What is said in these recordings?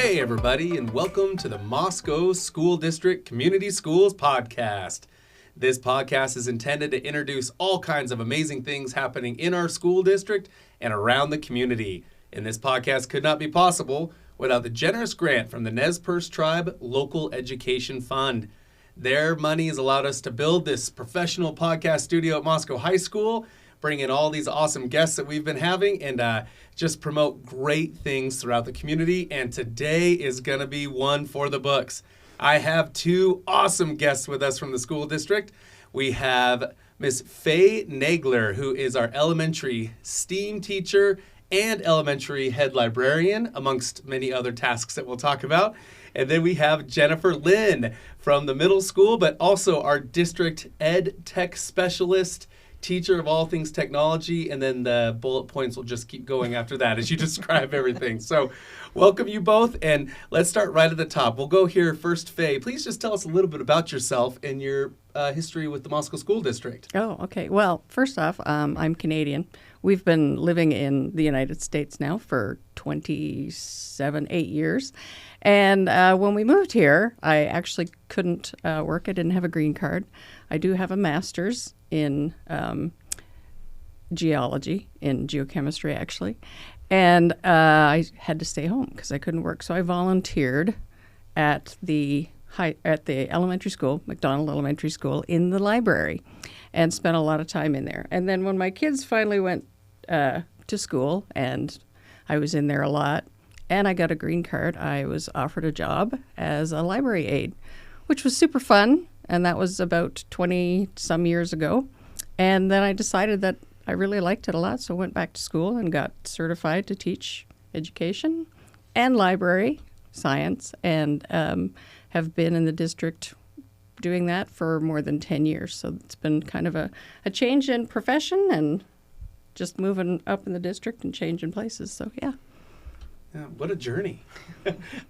Hey everybody, and welcome to the Moscow School District Community Schools Podcast. This podcast is intended to introduce all kinds of amazing things happening in our school district and around the community. And this podcast could not be possible without the generous grant from the Nez Perce Tribe Local Education Fund. Their money has allowed us to build this professional podcast studio at Moscow High School, bring in all these awesome guests that we've been having, and just promote great things throughout the community. And today is going to be one for the books. I have two awesome guests with us from the school district. We have Miss Faye Nagler, who is our elementary STEAM teacher and elementary head librarian, amongst many other tasks that we'll talk about. And then we have Jennifer Lynn from the middle school, but also our district ed tech specialist, teacher of all things technology, and then the bullet points will just keep going after that as you describe everything. So welcome you both, and let's start right at the top. We'll go here first. Faye, please just tell us a little bit about yourself and your history with the Moscow School District. Oh, okay. Well, first off, I'm Canadian. We've been living in the United States now for 8 years. And when we moved here, I actually couldn't work. I didn't have a green card. I do have a master's in geology, in geochemistry, actually. And I had to stay home because I couldn't work. So I volunteered at the elementary school, McDonald Elementary School, in the library, and spent a lot of time in there. And then when my kids finally went to school, and I was in there a lot, and I got a green card, I was offered a job as a library aide, which was super fun. And that was about 20-some years ago. And then I decided that I really liked it a lot, so I went back to school and got certified to teach education and library science, and have been in the district doing that for more than 10 years. So it's been kind of a change in profession and just moving up in the district and changing places. So, yeah. What a journey.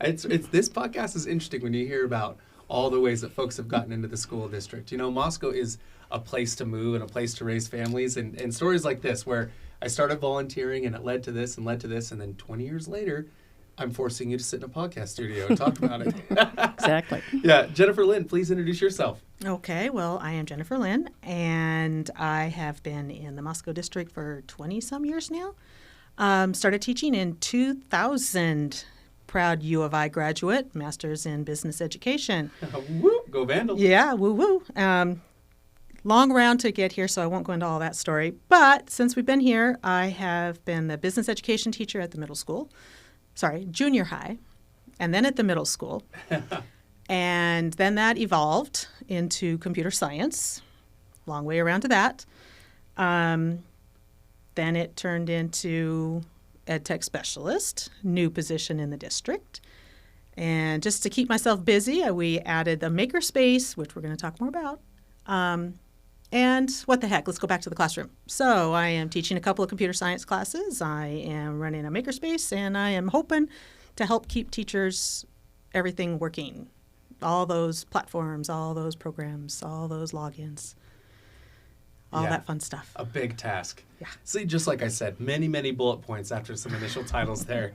It's this podcast is interesting when you hear about all the ways that folks have gotten into the school district. You know, Moscow is a place to move and a place to raise families, and stories like this where I started volunteering and it led to this, and then 20 years later, I'm forcing you to sit in a podcast studio and talk about it. Exactly. Yeah. Jennifer Lynn, please introduce yourself. Okay, well, I am Jennifer Lynn, and I have been in the Moscow district for 20-some years now. Started teaching in 2000. Proud U of I graduate, master's in business education. Woo, go Vandals. Yeah, woo. Long round to get here, so I won't go into all that story. But since we've been here, I have been the business education teacher at the junior high, and then at the middle school. And then that evolved into computer science. Long way around to that. Then it turned into ed tech specialist, new position in the district. And just to keep myself busy, we added the makerspace, which we're going to talk more about. And what the heck, let's go back to the classroom. So I am teaching a couple of computer science classes. I am running a makerspace, and I am hoping to help keep teachers, everything working. All those platforms, all those programs, all those logins. All that fun stuff. A big task. Yeah. See, just like I said, many, many bullet points after some initial titles there.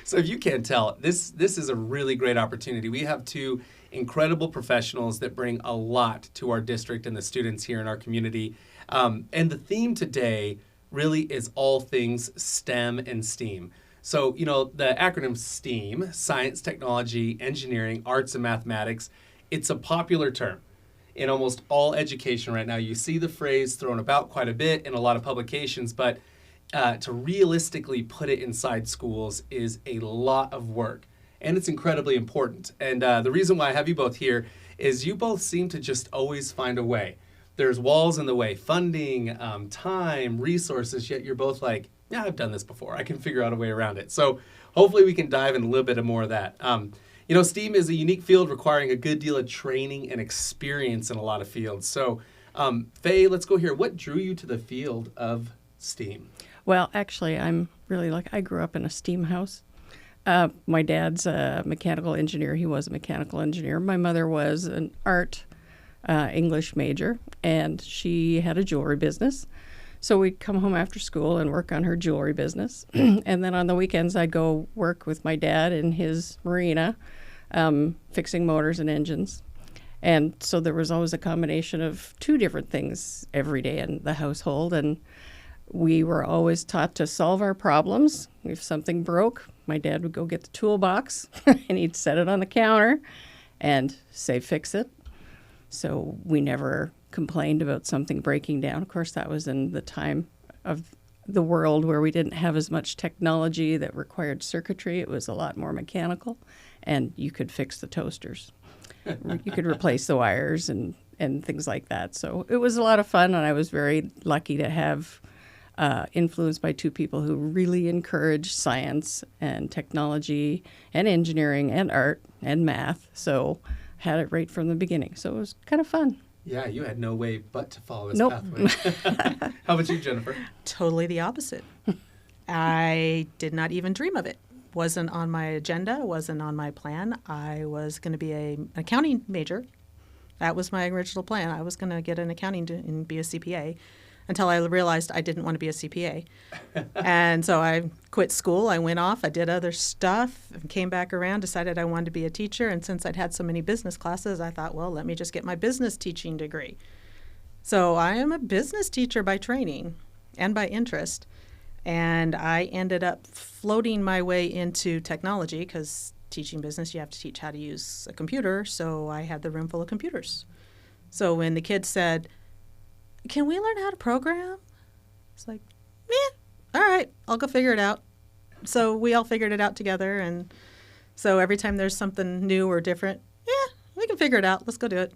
So if you can't tell, this is a really great opportunity. We have two incredible professionals that bring a lot to our district and the students here in our community. And the theme today really is all things STEM and STEAM. So, you know, the acronym STEAM, science, technology, engineering, arts, and mathematics, it's a popular term. In almost all education right now, you see the phrase thrown about quite a bit in a lot of publications, but to realistically put it inside schools is a lot of work, and it's incredibly important. And the reason why I have you both here is you both seem to just always find a way. There's walls in the way, funding, time, resources, yet you're both like, yeah, I've done this before. I can figure out a way around it. So hopefully we can dive in a little bit more of that. You know, STEAM is a unique field requiring a good deal of training and experience in a lot of fields. So, Faye, let's go here. What drew you to the field of STEAM? Well, actually, I'm really I grew up in a STEAM house. My dad's a mechanical engineer. He was a mechanical engineer. My mother was an art English major, and she had a jewelry business. So we'd come home after school and work on her jewelry business. And then on the weekends, I'd go work with my dad in his marina, fixing motors and engines. And so there was always a combination of two different things every day in the household. And we were always taught to solve our problems. If something broke, my dad would go get the toolbox and he'd set it on the counter and say, fix it. So we never complained about something breaking down. Of course, that was in the time of the world where we didn't have as much technology that required circuitry. It was a lot more mechanical, and you could fix the toasters. You could replace the wires and things like that. So it was a lot of fun, and I was very lucky to have influenced by two people who really encouraged science and technology and engineering and art and math. So had it right from the beginning. So it was kind of fun. Yeah, you had no way but to follow this Nope. pathway. How about you, Jennifer? Totally the opposite. I did not even dream of it. Wasn't on my agenda, wasn't on my plan. I was going to be an accounting major. That was my original plan. I was going to get an accounting and be a CPA until I realized I didn't want to be a CPA. And so I quit school. I went off. I did other stuff and came back around, decided I wanted to be a teacher. And since I'd had so many business classes, I thought, well, let me just get my business teaching degree. So I am a business teacher by training and by interest. And I ended up floating my way into technology because teaching business, you have to teach how to use a computer. So I had the room full of computers. So when the kids said, can we learn how to program? It's like, all right, I'll go figure it out. So we all figured it out together. And so every time there's something new or different, we can figure it out. Let's go do it.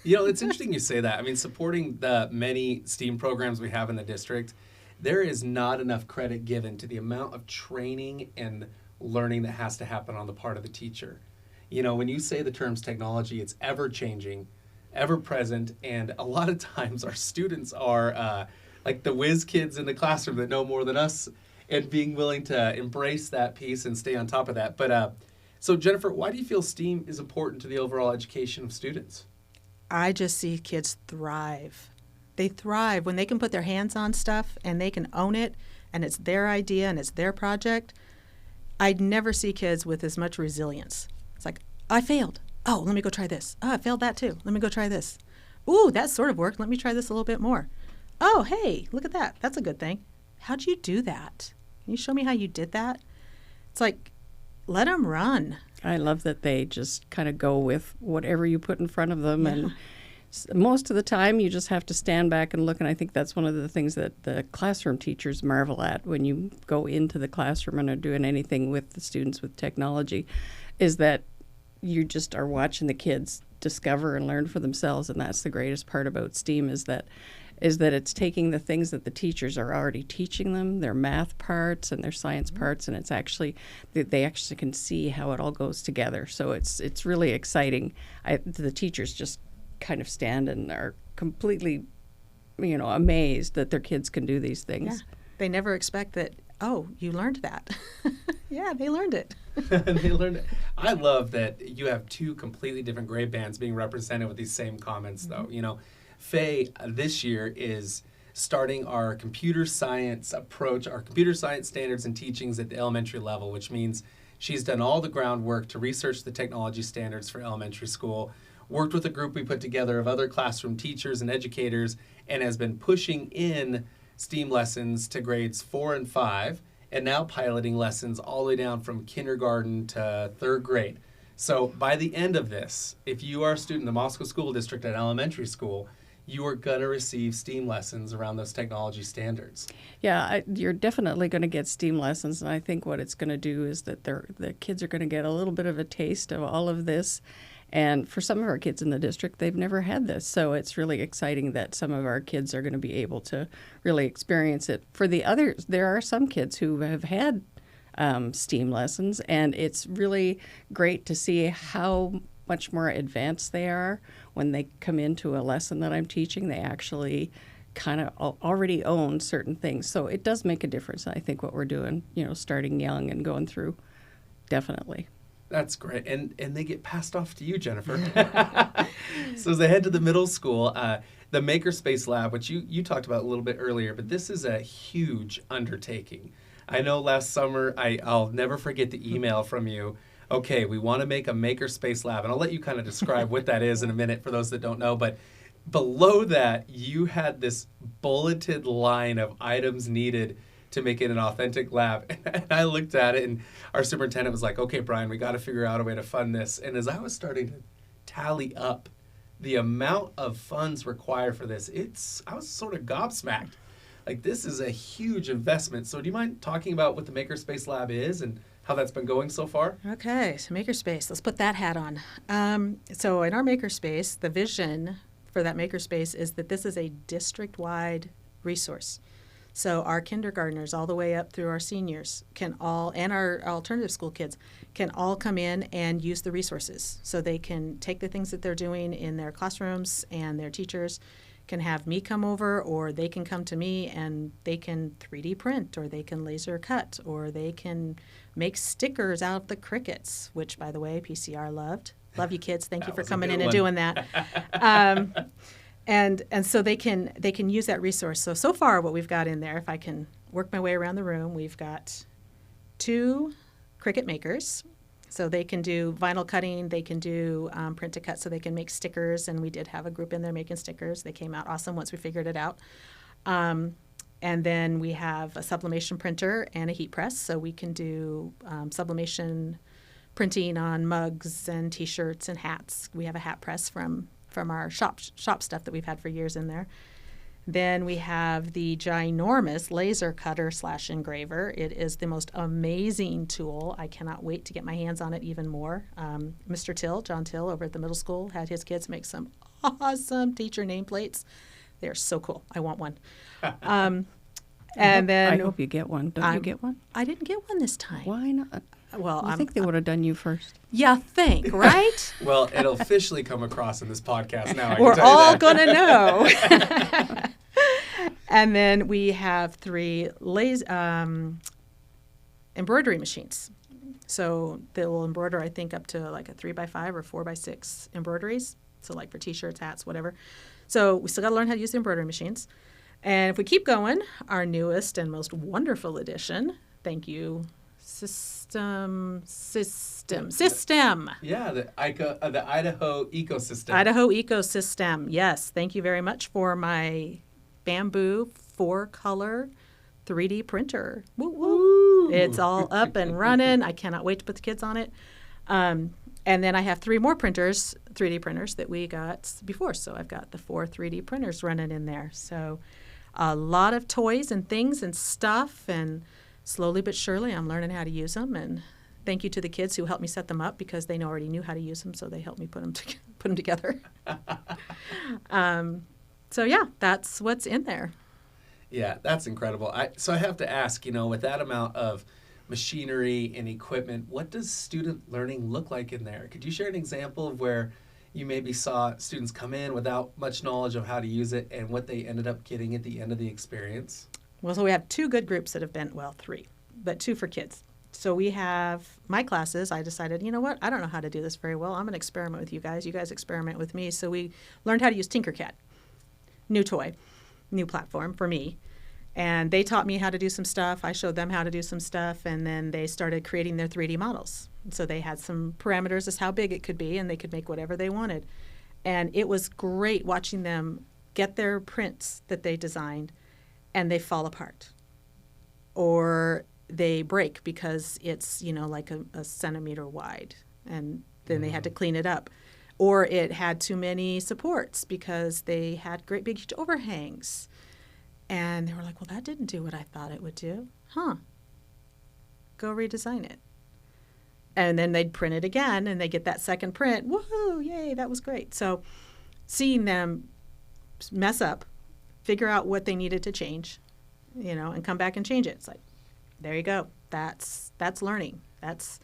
You know, it's interesting you say that. I mean, supporting the many STEAM programs we have in the district, there is not enough credit given to the amount of training and learning that has to happen on the part of the teacher. You know, when you say the terms technology, it's ever changing, ever present, and a lot of times our students are like the whiz kids in the classroom that know more than us, and being willing to embrace that piece and stay on top of that. But so Jennifer, why do you feel STEAM is important to the overall education of students? I just see kids thrive. They thrive when they can put their hands on stuff and they can own it, and it's their idea and it's their project. I'd never see kids with as much resilience. It's like, I failed. Oh, let me go try this. Oh, I failed that too. Let me go try this. Ooh, that sort of worked. Let me try this a little bit more. Oh, hey, look at that. That's a good thing. How'd you do that? Can you show me how you did that? It's like, let them run. I love that they just kind of go with whatever you put in front of them. And most of the time, you just have to stand back and look. And I think that's one of the things that the classroom teachers marvel at when you go into the classroom and are doing anything with the students with technology, is that you just are watching the kids discover and learn for themselves. And that's the greatest part about STEAM, is that it's taking the things that the teachers are already teaching them, their math parts and their science parts, and it's actually, they actually can see how it all goes together. So it's really exciting. The teachers just kind of stand and are completely, amazed that their kids can do these things. Yeah. They never expect that, oh, you learned that. Yeah, they learned it. They learned it. I love that you have two completely different grade bands being represented with these same comments, though. You know, Faye this year is starting our computer science approach, our computer science standards and teachings at the elementary level, which means she's done all the groundwork to research the technology standards for elementary school, worked with a group we put together of other classroom teachers and educators, and has been pushing in STEAM lessons to grades 4 and 5, and now piloting lessons all the way down from kindergarten to 3rd grade. So by the end of this, if you are a student in the Moscow School District at elementary school, you are going to receive STEAM lessons around those technology standards. Yeah, you're definitely going to get STEAM lessons, and I think what it's going to do is that the kids are going to get a little bit of a taste of all of this. And for some of our kids in the district, they've never had this. So it's really exciting that some of our kids are going to be able to really experience it. For the others, there are some kids who have had STEAM lessons, and it's really great to see how much more advanced they are when they come into a lesson that I'm teaching. They actually kind of already own certain things. So it does make a difference, I think, what we're doing, starting young and going through, definitely. That's great. And they get passed off to you, Jennifer. So as they head to the middle school, the Makerspace Lab, which you talked about a little bit earlier, but this is a huge undertaking. I know last summer, I'll never forget the email from you. Okay, we want to make a Makerspace Lab, and I'll let you kind of describe what that is in a minute for those that don't know, but below that, you had this bulleted line of items needed to make it an authentic lab. And I looked at it, and our superintendent was like, okay, Brian, we got to figure out a way to fund this. And as I was starting to tally up the amount of funds required for this, I was sort of gobsmacked. Like, this is a huge investment. So do you mind talking about what the Makerspace Lab is and how that's been going so far? Okay, so Makerspace, let's put that hat on. So in our Makerspace, the vision for that Makerspace is that this is a district-wide resource. So our kindergartners all the way up through our seniors can all, and our alternative school kids, can all come in and use the resources. So they can take the things that they're doing in their classrooms, and their teachers can have me come over, or they can come to me and they can 3D print, or they can laser cut, or they can make stickers out of the crickets, which, by the way, PCR loved. Love you, kids. Thank you for coming in and doing that. And so they can use that resource. So far what we've got in there, if I can work my way around the room, we've got 2 Cricut makers. So they can do vinyl cutting, they can do print to cut, so they can make stickers. And we did have a group in there making stickers. They came out awesome once we figured it out. And then we have a sublimation printer and a heat press, so we can do sublimation printing on mugs and T-shirts and hats. We have a hat press from our shop stuff that we've had for years in there. Then we have the ginormous laser cutter / engraver. It is the most amazing tool. I cannot wait to get my hands on it even more. Mr. Till, John Till, over at the middle school, had his kids make some awesome teacher nameplates. They're so cool. I want one. And then I hope you get one. Don't you get one? I didn't get one this time. Why not? Well, I think they would have done you first. You think, right? Well, it'll officially come across in this podcast now. We're all going to know. And then we have 3 embroidery machines. So they will embroider, I think, up to like a 3x5 or 4x6 embroideries. So like for T-shirts, hats, whatever. So we still got to learn how to use the embroidery machines. And if we keep going, our newest and most wonderful addition, thank you, System. Yeah, the Idaho ecosystem. Idaho ecosystem. Yes, thank you very much for my bamboo 4-color 3D printer. Woo woo! It's all up and running. I cannot wait to put the kids on it. And then I have 3 more printers, 3D printers that we got before. So I've got the 4 3D printers running in there. So a lot of toys and things and stuff, and slowly but surely I'm learning how to use them. And thank you to the kids who helped me set them up, because they already knew how to use them, so they helped me put them together. So yeah, that's what's in there. Yeah, that's incredible. So I have to ask, with that amount of machinery and equipment, what does student learning look like in there? Could you share an example of where you maybe saw students come in without much knowledge of how to use it and what they ended up getting at the end of the experience? Well, so we have 2 good groups that have been, 3, but 2 for kids. So we have my classes. I decided, you know what? I don't know how to do this very well. I'm going to experiment with you guys. You guys experiment with me. So we learned how to use Tinkercad. New toy, new platform for me. And they taught me how to do some stuff. I showed them how to do some stuff. And then they started creating their 3D models. So they had some parameters as how big it could be, and they could make whatever they wanted. And it was great watching them get their prints that they designed, and they fall apart. Or they break because it's, like a centimeter wide, and then they had to clean it up. Or it had too many supports because they had great big huge overhangs. And they were like, well, that didn't do what I thought it would do. Go redesign it. And then they'd print it again, and they get that second print. Woohoo, yay, that was great. So seeing them mess up, figure out what they needed to change, and come back and change it. It's like, there you go. That's learning. That's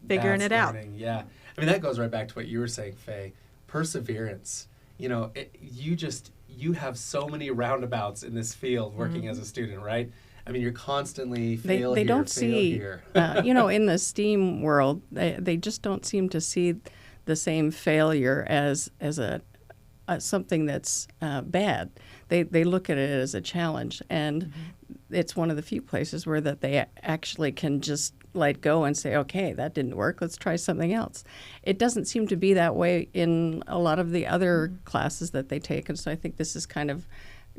figuring it out. Yeah. I mean, that goes right back to what you were saying, Faye. Perseverance. You have so many roundabouts in this field working as a student, right? I mean, you're constantly fail they here, don't fail see, here. in the STEAM world, they just don't seem to see the same failure as a something that's bad. They look at it as a challenge, and it's one of the few places where that they actually can just let go and say, okay, that didn't work, let's try something else. It doesn't seem to be that way in a lot of the other classes that they take, and so I think this is kind of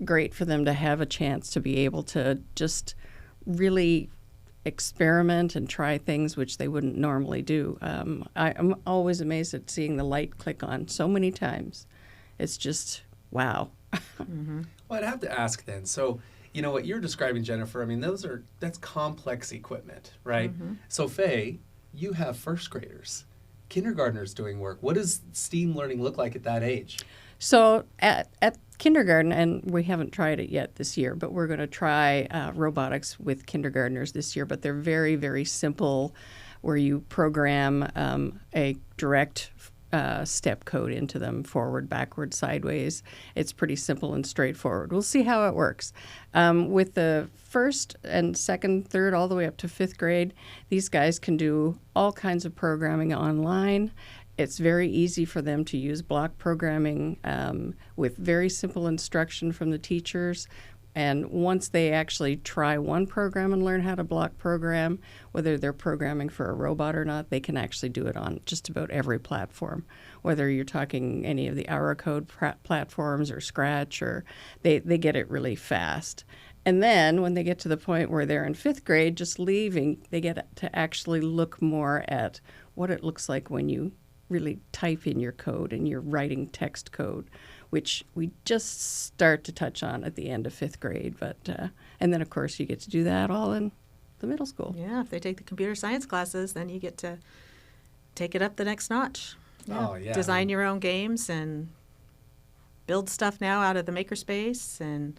great for them to have a chance to be able to just really experiment and try things which they wouldn't normally do. I'm always amazed at seeing the light click on so many times. It's just, wow. Well, I'd have to ask then. So, you know, what you're describing, Jennifer, I mean, that's complex equipment, right? So, Faye, you have first graders, kindergartners doing work. What does STEAM learning look like at that age? So at kindergarten, and we haven't tried it yet this year, but we're going to try robotics with kindergartners this year, but they're very, very simple, where you program a direct step code into them, forward, backward, sideways. It's pretty simple and straightforward. We'll see how it works. With the first and second, third, all the way up to fifth grade, these guys can do all kinds of programming online. It's very easy for them to use block programming with very simple instruction from the teachers. And once they actually try one program and learn how to block program, whether they're programming for a robot or not, they can actually do it on just about every platform. Whether you're talking any of the Hour Code platforms or Scratch, or they get it really fast. And then when they get to the point where they're in fifth grade, just leaving, they get to actually look more at what it looks like when you really type in your code and you're writing text code, which we just start to touch on at the end of fifth grade. But and then, of course, you get to do that all in the middle school. Yeah, if they take the computer science classes, then you get to take it up the next notch. Yeah. Oh, yeah. Design your own games and build stuff now out of the makerspace and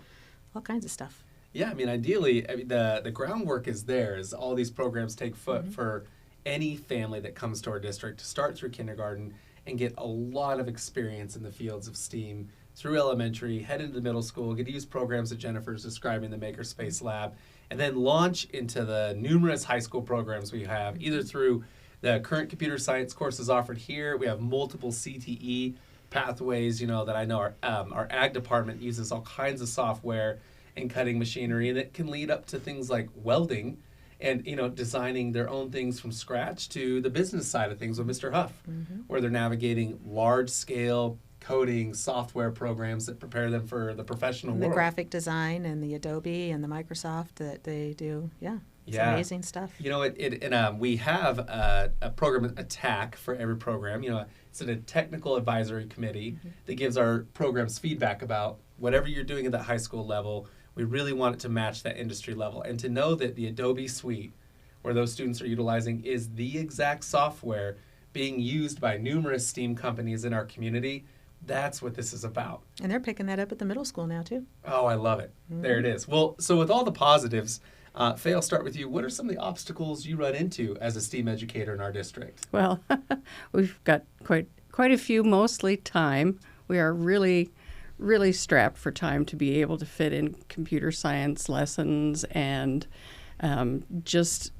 all kinds of stuff. Yeah, I mean, ideally, the groundwork is there, as all these programs take foot for any family that comes to our district to start through kindergarten and get a lot of experience in the fields of STEAM through elementary, head into the middle school, get to use programs that Jennifer's describing, the Makerspace Lab, and then launch into the numerous high school programs we have, either through the current computer science courses offered here. We have multiple CTE pathways, you know, that I know our ag department uses all kinds of software and cutting machinery, and it can lead up to things like welding and, you know, designing their own things from scratch, to the business side of things with Mr. Huff, where they're navigating large-scale coding software programs that prepare them for the professional And world. the graphic design and the Adobe and the Microsoft that they do. Yeah, it's amazing stuff. You know, we have a program attack for every program. You know, it's a technical advisory committee that gives our programs feedback about whatever you're doing at that high school level. We really want it to match that industry level, and to know that the Adobe suite, where those students are utilizing, is the exact software being used by numerous STEAM companies in our community. That's what this is about. And they're picking that up at the middle school now, too. Oh, I love it. There it is. Well, so with all the positives, Faye, I'll start with you. What are some of the obstacles you run into as a STEAM educator in our district? Well, we've got quite a few, mostly time. We are really strapped for time to be able to fit in computer science lessons, and just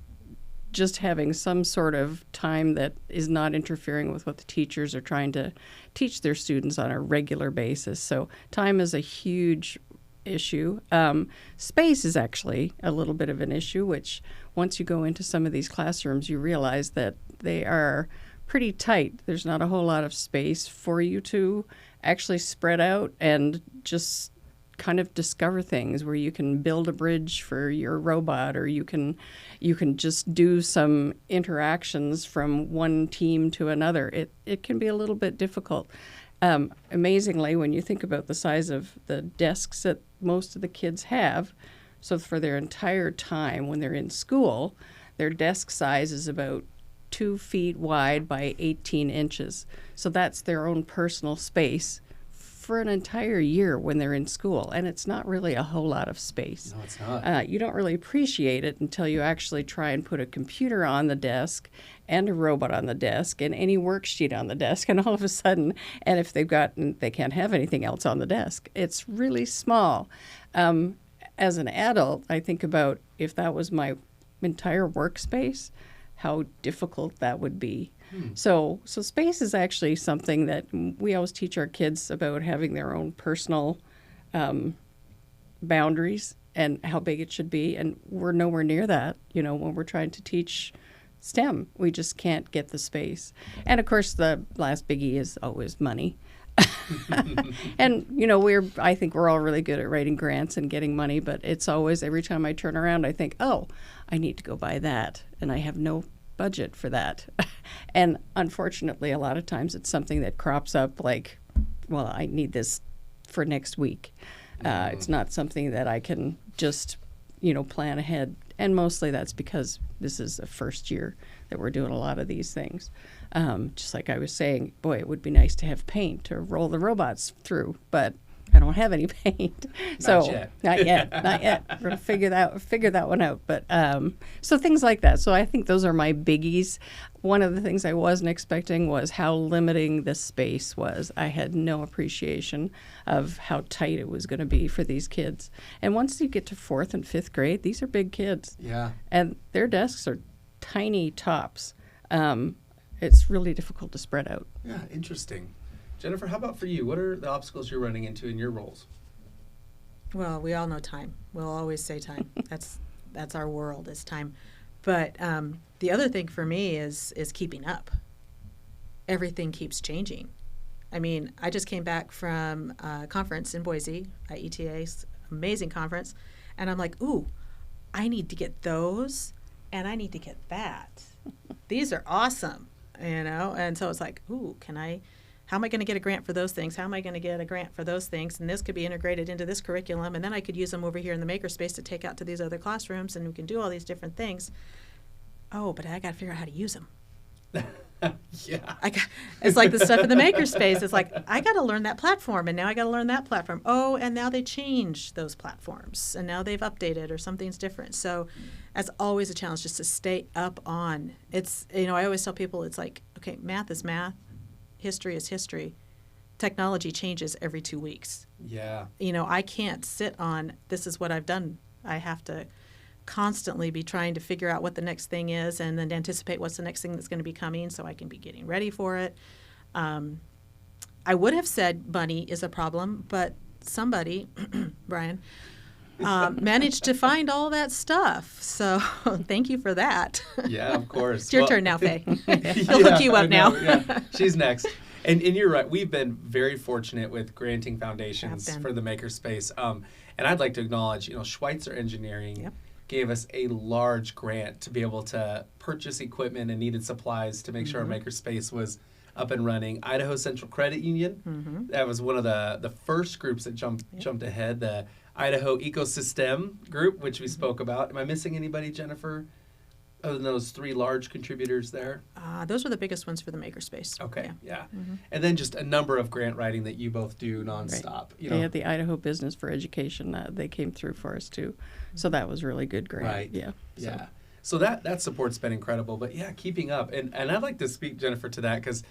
having some sort of time that is not interfering with what the teachers are trying to teach their students on a regular basis. So time is a huge issue. Space is actually a little bit of an issue, which once you go into some of these classrooms, you realize that they are pretty tight. There's not a whole lot of space for you to actually spread out and just kind of discover things, where you can build a bridge for your robot, or you can just do some interactions from one team to another. It can be a little bit difficult. Amazingly, when you think about the size of the desks that most of the kids have, so for their entire time when they're in school, their desk size is about 2 feet wide by 18 inches. So that's their own personal space for an entire year when they're in school. And it's not really a whole lot of space. No, it's not. You don't really appreciate it until you actually try and put a computer on the desk and a robot on the desk and any worksheet on the desk. And all of a sudden, and if they can't have anything else on the desk, it's really small. As an adult, I think about if that was my entire workspace, how difficult that would be. So space is actually something that we always teach our kids about, having their own personal boundaries and how big it should be. And we're nowhere near that, when we're trying to teach STEM. We just can't get the space. And of course, the last biggie is always money. And, I think we're all really good at writing grants and getting money, but it's always, every time I turn around, I think, oh, I need to go buy that. And I have no budget for that. And unfortunately, a lot of times it's something that crops up like, well, I need this for next week. It's not something that I can just, plan ahead. And mostly that's because this is the first year that we're doing a lot of these things. Just like I was saying, boy, it would be nice to have paint to roll the robots through, but I don't have any paint. Not yet. Not yet. We're going to figure that one out. But so things like that. So I think those are my biggies. One of the things I wasn't expecting was how limiting the space was. I had no appreciation of how tight it was going to be for these kids. And once you get to 4th and 5th grade, these are big kids. Yeah. And their desks are tiny tops. It's really difficult to spread out. Yeah, interesting. Jennifer, how about for you? What are the obstacles you're running into in your roles? Well, we all know time. We'll always say time. That's our world, is time. But the other thing for me is keeping up. Everything keeps changing. I mean, I just came back from a conference in Boise at ETA's amazing conference, and I'm like, ooh, I need to get those, and I need to get that. These are awesome, And so it's like, ooh, how am I going to get a grant for those things? How am I going to get a grant for those things? And this could be integrated into this curriculum, and then I could use them over here in the makerspace to take out to these other classrooms, and we can do all these different things. Oh, but I got to figure out how to use them. Yeah. It's like the stuff in the makerspace. It's like, I got to learn that platform, and now I got to learn that platform. Oh, and now they changed those platforms, and now they've updated, or something's different. So that's always a challenge, just to stay up on. It's, I always tell people, it's like, okay, math is math. History is history. Technology changes every 2 weeks. Yeah. I can't sit on, this is what I've done. I have to constantly be trying to figure out what the next thing is, and then anticipate what's the next thing that's going to be coming, so I can be getting ready for it. I would have said money is a problem, but somebody, Brian, managed to find all that stuff. So thank you for that. Yeah, of course. It's your turn now, Faye. He'll hook you up now. Yeah. She's next. And you're right. We've been very fortunate with granting foundations for the makerspace. And I'd like to acknowledge, Schweitzer Engineering gave us a large grant to be able to purchase equipment and needed supplies to make sure our makerspace was up and running. Idaho Central Credit Union, that was one of the first groups that jumped ahead. The Idaho Ecosystem Group, which we spoke about. Am I missing anybody, Jennifer, other than those 3 large contributors there? Those were the biggest ones for the makerspace. Okay, yeah. And then just a number of grant writing that you both do nonstop. Right. They had the Idaho Business for Education. They came through for us, too. So that was really good grant. Right. Yeah. Yeah. So that support's been incredible. But, yeah, keeping up. And I'd like to speak, Jennifer, to that because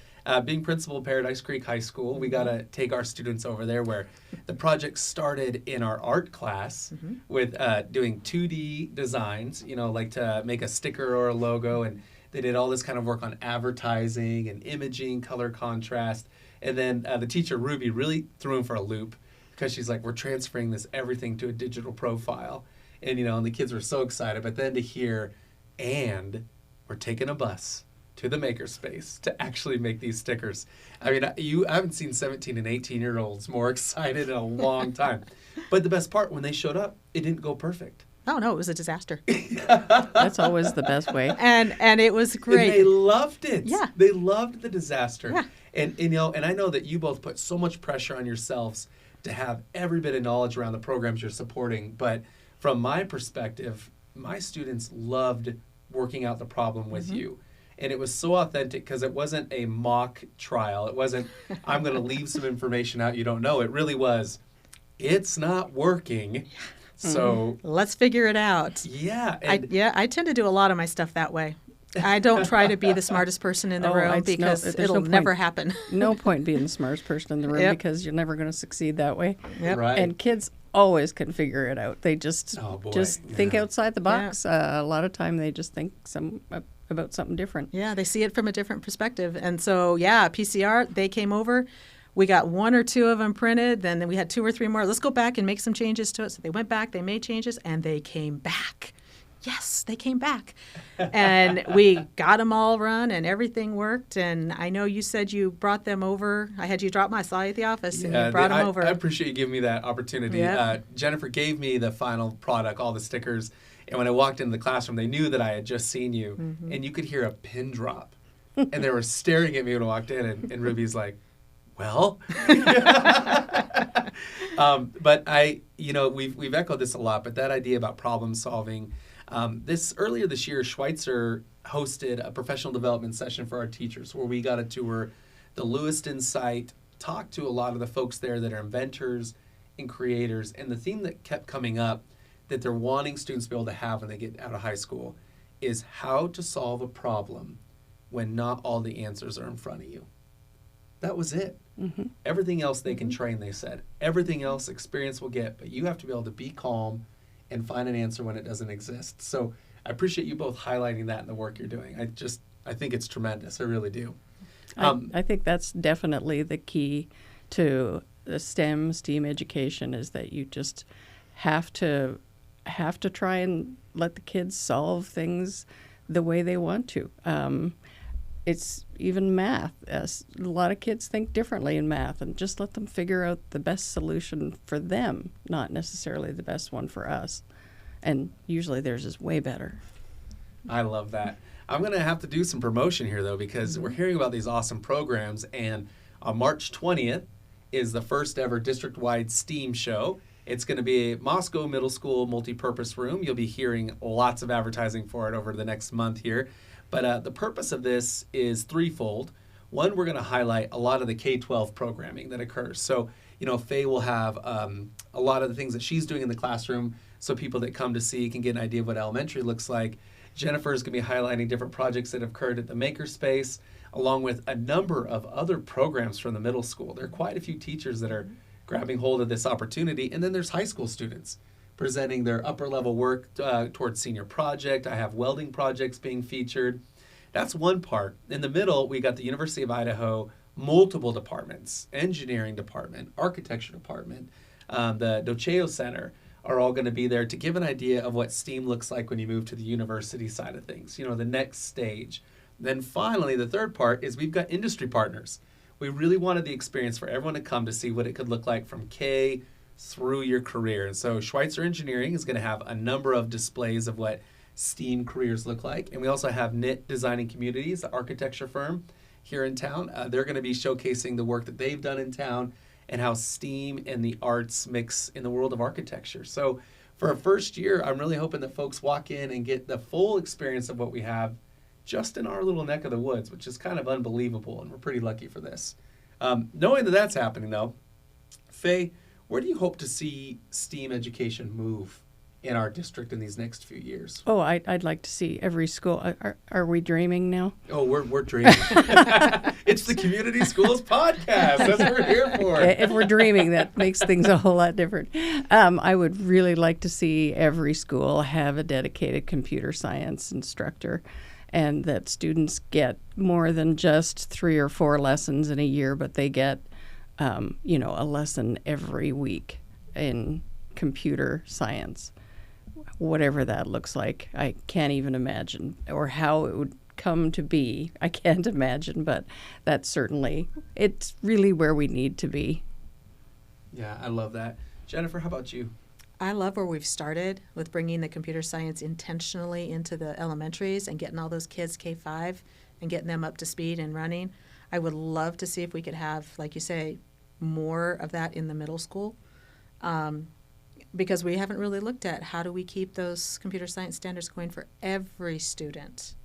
being principal of Paradise Creek High School, we got to take our students over there where the project started in our art class with doing 2D designs, like to make a sticker or a logo. And they did all this kind of work on advertising and imaging, color contrast. And then the teacher, Ruby, really threw him for a loop because she's like, we're transferring everything to a digital profile. And, and the kids were so excited. But then to hear, and we're taking a bus to the makerspace to actually make these stickers. I mean, I haven't seen 17 and 18-year-olds more excited in a long time. But the best part, when they showed up, it didn't go perfect. Oh, no, it was a disaster. That's always the best way. And it was great. And they loved it. Yeah. They loved the disaster. Yeah. And I know that you both put so much pressure on yourselves to have every bit of knowledge around the programs you're supporting. But from my perspective, my students loved working out the problem with you. And it was so authentic because it wasn't a mock trial. It wasn't, I'm going to leave some information out you don't know. It really was, it's not working. So let's figure it out. Yeah. I tend to do a lot of my stuff that way. I don't try to be the smartest person in the room because it'll never happen. No point being the smartest person in the room because you're never going to succeed that way. Yep. Right. And kids always can figure it out. They just think outside the box. A lot of time they just think about something different. Yeah, they see it from a different perspective. And so, yeah, PCR, they came over. We got 1 or 2 of them printed. Then we had 2 or 3 more. Let's go back and make some changes to it. So they went back, they made changes, and they came back. Yes, they came back. And we got them all run, and everything worked. And I know you said you brought them over. I had you drop I saw you at the office, and you brought them over. I appreciate you giving me that opportunity. Yep. Jennifer gave me the final product, all the stickers. And when I walked into the classroom, they knew that I had just seen you. Mm-hmm. And you could hear a pin drop. And they were staring at me when I walked in. And Ruby's like, well. But we've echoed this a lot. But that idea about problem solving. Earlier this year, Schweitzer hosted a professional development session for our teachers where we got to tour the Lewiston site, talk to a lot of the folks there that are inventors and creators. And the theme that kept coming up that they're wanting students to be able to have when they get out of high school is how to solve a problem when not all the answers are in front of you. That was it. Mm-hmm. Everything else they can train, they said. Everything else experience will get, but you have to be able to be calm and find an answer when it doesn't exist. So I appreciate you both highlighting that in the work you're doing. I think it's tremendous. I really do. I think that's definitely the key to the STEAM education is that you just have to try and let the kids solve things the way they want to. It's even math. A lot of kids think differently in math, and just let them figure out the best solution for them, not necessarily the best one for us. And usually theirs is way better. I love that. I'm going to have to do some promotion here, though, because we're hearing about these awesome programs, and on March 20th is the first ever district-wide STEAM show. It's going to be a Moscow Middle School multi-purpose room. You'll be hearing lots of advertising for it over the next month here. But the purpose of this is threefold. One, we're going to highlight a lot of the K-12 programming that occurs. So, Faye will have a lot of the things that she's doing in the classroom so people that come to see can get an idea of what elementary looks like. Jennifer is going to be highlighting different projects that have occurred at the Makerspace, along with a number of other programs from the middle school. There are quite a few teachers that are grabbing hold of this opportunity. And then there's high school students presenting their upper level work towards senior project. I have welding projects being featured. That's one part. In the middle, we got the University of Idaho, multiple departments, engineering department, architecture department, the Doceo Center are all going to be there to give an idea of what STEAM looks like when you move to the university side of things, the next stage. Then finally, the third part is we've got industry partners. We really wanted the experience for everyone to come to see what it could look like from K through your career. And so Schweitzer Engineering is going to have a number of displays of what STEAM careers look like. And we also have Knit Designing Communities, the architecture firm here in town. They're going to be showcasing the work that they've done in town and how STEAM and the arts mix in the world of architecture. So for our first year, I'm really hoping that folks walk in and get the full experience of what we have just in our little neck of the woods, which is kind of unbelievable, and we're pretty lucky for this. Knowing that that's happening, though, Faye, where do you hope to see STEAM education move in our district in these next few years? Oh, I'd like to see every school. Are we dreaming now? Oh, we're dreaming. It's the Community Schools Podcast. That's what we're here for. If we're dreaming, that makes things a whole lot different. I would really like to see every school have a dedicated computer science instructor, and that students get more than just 3 or 4 lessons in a year, but they get, a lesson every week in computer science. Whatever that looks like, I can't even imagine, or how it would come to be. I can't imagine, but it's really where we need to be. Yeah, I love that. Jennifer, how about you? I love where we've started with bringing the computer science intentionally into the elementaries and getting all those kids K-5 and getting them up to speed and running. I would love to see if we could have, like you say, more of that in the middle school. Because we haven't really looked at how do we keep those computer science standards going for every student.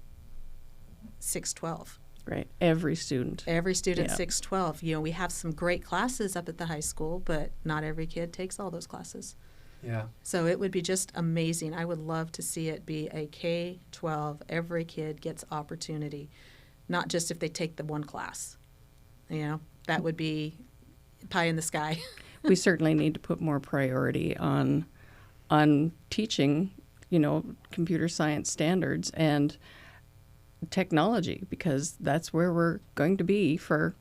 612. Right, every student. Every student, yeah. 612. We have some great classes up at the high school, but not every kid takes all those classes. Yeah. So it would be just amazing. I would love to see it be a K-12. Every kid gets opportunity, not just if they take the one class. That would be pie in the sky. We certainly need to put more priority on teaching, computer science standards, and technology, because that's where we're going to be for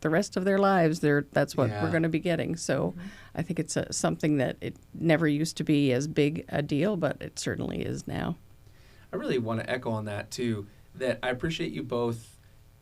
the rest of their lives. That's what we're going to be getting. So I think it's something that it never used to be as big a deal, but it certainly is now. I really want to echo on that too, that I appreciate you both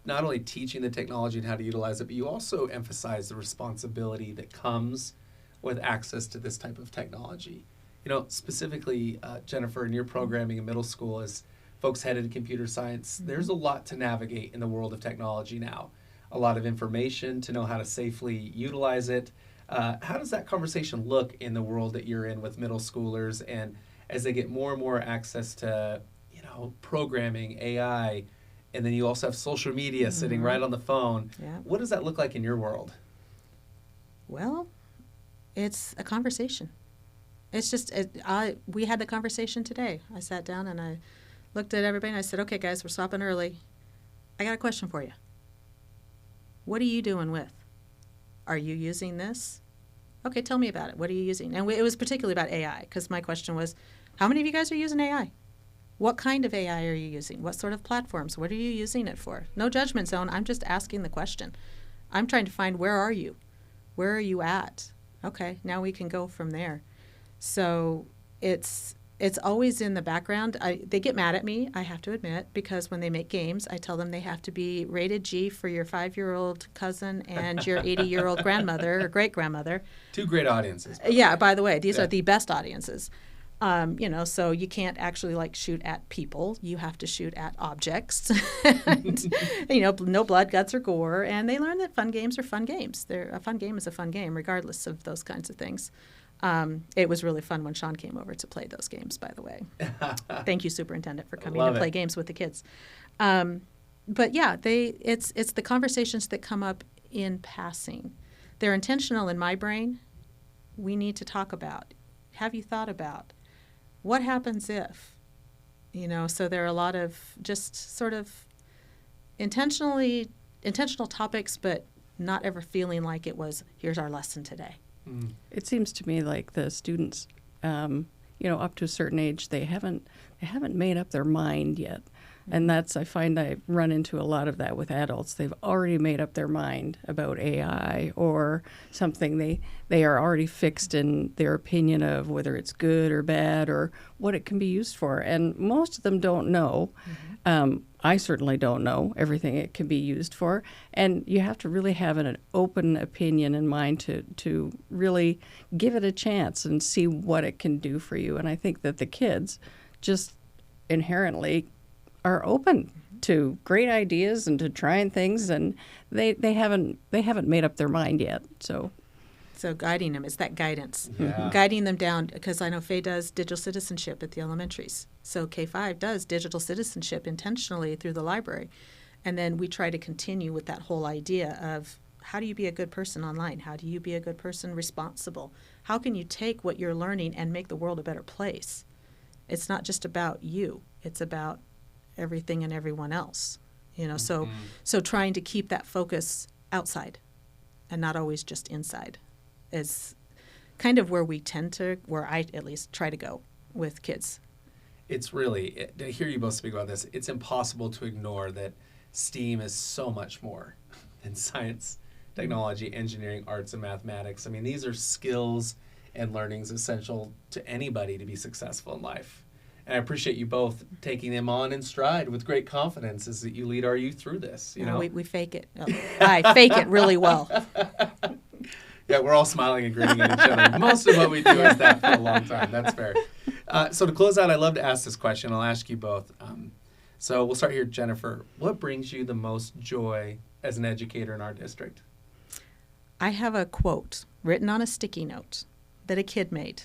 not only teaching the technology and how to utilize it, but you also emphasize the responsibility that comes with access to this type of technology. You know, specifically, Jennifer, in your programming in middle school, as folks headed to computer science, there's a lot to navigate in the world of technology now. A lot of information to know how to safely utilize it. How does that conversation look in the world that you're in with middle schoolers, and as they get more and more access to, you know, programming, AI, and then you also have social media sitting right on the phone. Yeah. What does that look like in your world? Well, it's a conversation. It's just, we had the conversation today. I sat down and I looked at everybody and I said, okay, guys, we're stopping early. I got a question for you. What are you doing with? Are you using this? Okay, tell me about it. What are you using? And it was particularly about AI, because my question was, how many of you guys are using AI? What kind of AI are you using? What sort of platforms? What are you using it for? No judgment zone. I'm just asking the question. I'm trying to find, where are you? Where are you at? Okay, now we can go from there. So it's always in the background. They get mad at me, I have to admit, because when they make games, I tell them they have to be rated G for your 5-year-old cousin and your 80-year-old grandmother or great-grandmother. 2 great audiences. Yeah, by the way, these are the best audiences. You know, so you can't actually like shoot at people. You have to shoot at objects. And, you know, no blood, guts, or gore. And they learn that fun games are fun games. A fun game is a fun game, regardless of those kinds of things. It was really fun when Sean came over to play those games, by the way. Thank you, Superintendent, for coming to play games with the kids. But yeah, it's the conversations that come up in passing. They're intentional in my brain. We need to talk about. Have you thought about? What happens if? You know, so there are a lot of just sort of intentional topics, but not ever feeling like it was, here's our lesson today. It seems to me like the students, you know, up to a certain age, they haven't made up their mind yet. And I find I run into a lot of that with adults. They've already made up their mind about AI or something. They are already fixed in their opinion of whether it's good or bad or what it can be used for. And most of them don't know. I certainly don't know everything it can be used for. And you have to really have an open opinion in mind to really give it a chance and see what it can do for you. And I think that the kids just inherently are open to great ideas and to trying things, and they haven't made up their mind yet. So guiding them, it's that guidance, Yeah. guiding them down, because I know Faye does digital citizenship at the elementaries. So K-5 does digital citizenship intentionally through the library. And then we try to continue with that whole idea of, how do you be a good person online? How do you be a good person responsible? How can you take what you're learning and make the world a better place? It's not just about you. It's about everything and everyone else. You know, so trying to keep that focus outside and not always just inside is kind of where I at least try to go with kids. It's really, to hear you both speak about this, it's impossible to ignore that STEAM is so much more than science, technology, engineering, arts, and mathematics. I mean, these are skills and learnings essential to anybody to be successful in life. And I appreciate you both taking them on in stride with great confidence as that you lead our youth through this. You know, we fake it. I fake it really well. Yeah, we're all smiling and grinning at each other. Most of what we do is that for a long time. That's fair. So to close out, I love to ask this question. I'll ask you both. So we'll start here, Jennifer. What brings you the most joy as an educator in our district? I have a quote written on a sticky note that a kid made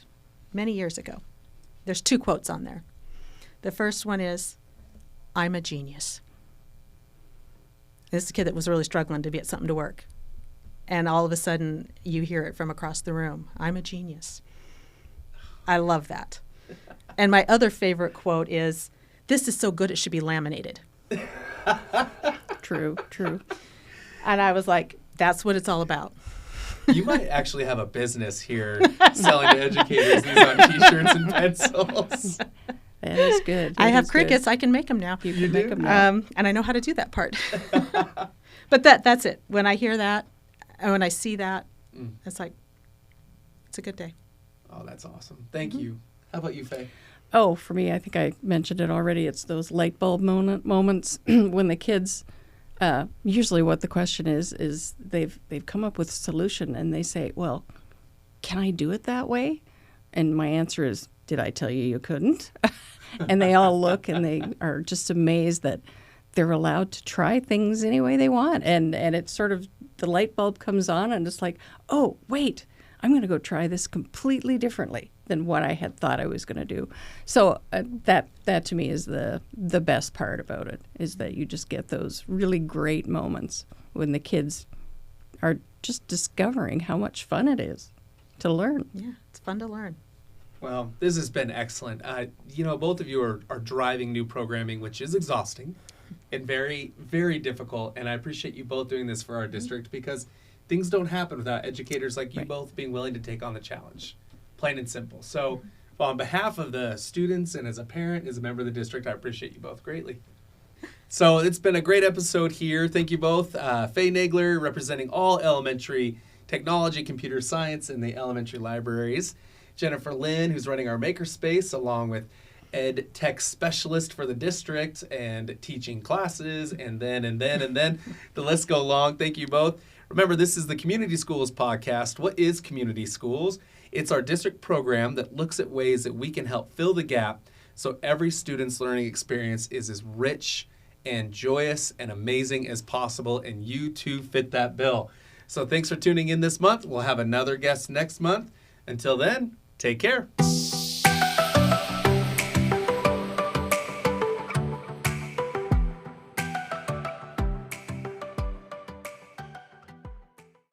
many years ago. There's 2 quotes on there. The first one is, I'm a genius. This is a kid that was really struggling to get something to work. And all of a sudden, you hear it from across the room. I'm a genius. I love that. And my other favorite quote is, this is so good it should be laminated. True. And I was like, that's what it's all about. You might actually have a business here selling to educators these on T-shirts and pencils. That is good. I That have is crickets. I can make them now. Good. You can make them now. And I know how to do that part. But that's it. When I hear that, and when I see that, it's like, it's a good day. Oh, that's awesome. Thank you. How about you, Faye? Oh, for me, I think I mentioned it already. It's those light bulb moments when the kids, usually what the question is they've come up with a solution and they say, well, can I do it that way? And my answer is, did I tell you couldn't? And they all look and they are just amazed that they're allowed to try things any way they want. And it's sort of, the light bulb comes on and it's like, oh, wait, I'm going to go try this completely differently than what I had thought I was going to do. So that to me is the best part about it, is that you just get those really great moments when the kids are just discovering how much fun it is to learn. Yeah, it's fun to learn. Well, this has been excellent. Both of you are driving new programming, which is exhausting and very, very difficult. And I appreciate you both doing this for our district, because things don't happen without educators like you both being willing to take on the challenge, plain and simple. So on behalf of the students and as a parent, as a member of the district, I appreciate you both greatly. So it's been a great episode here. Thank you both. Faye Nagler, representing all elementary technology, computer science in the elementary libraries. Jennifer Lynn, who's running our makerspace, along with ed tech specialist for the district and teaching classes, and then the list go long. Thank you both. Remember, this is the Community Schools podcast. What is Community Schools? It's our district program that looks at ways that we can help fill the gap so every student's learning experience is as rich and joyous and amazing as possible, and you too fit that bill. So thanks for tuning in this month. We'll have another guest next month. Until then, take care.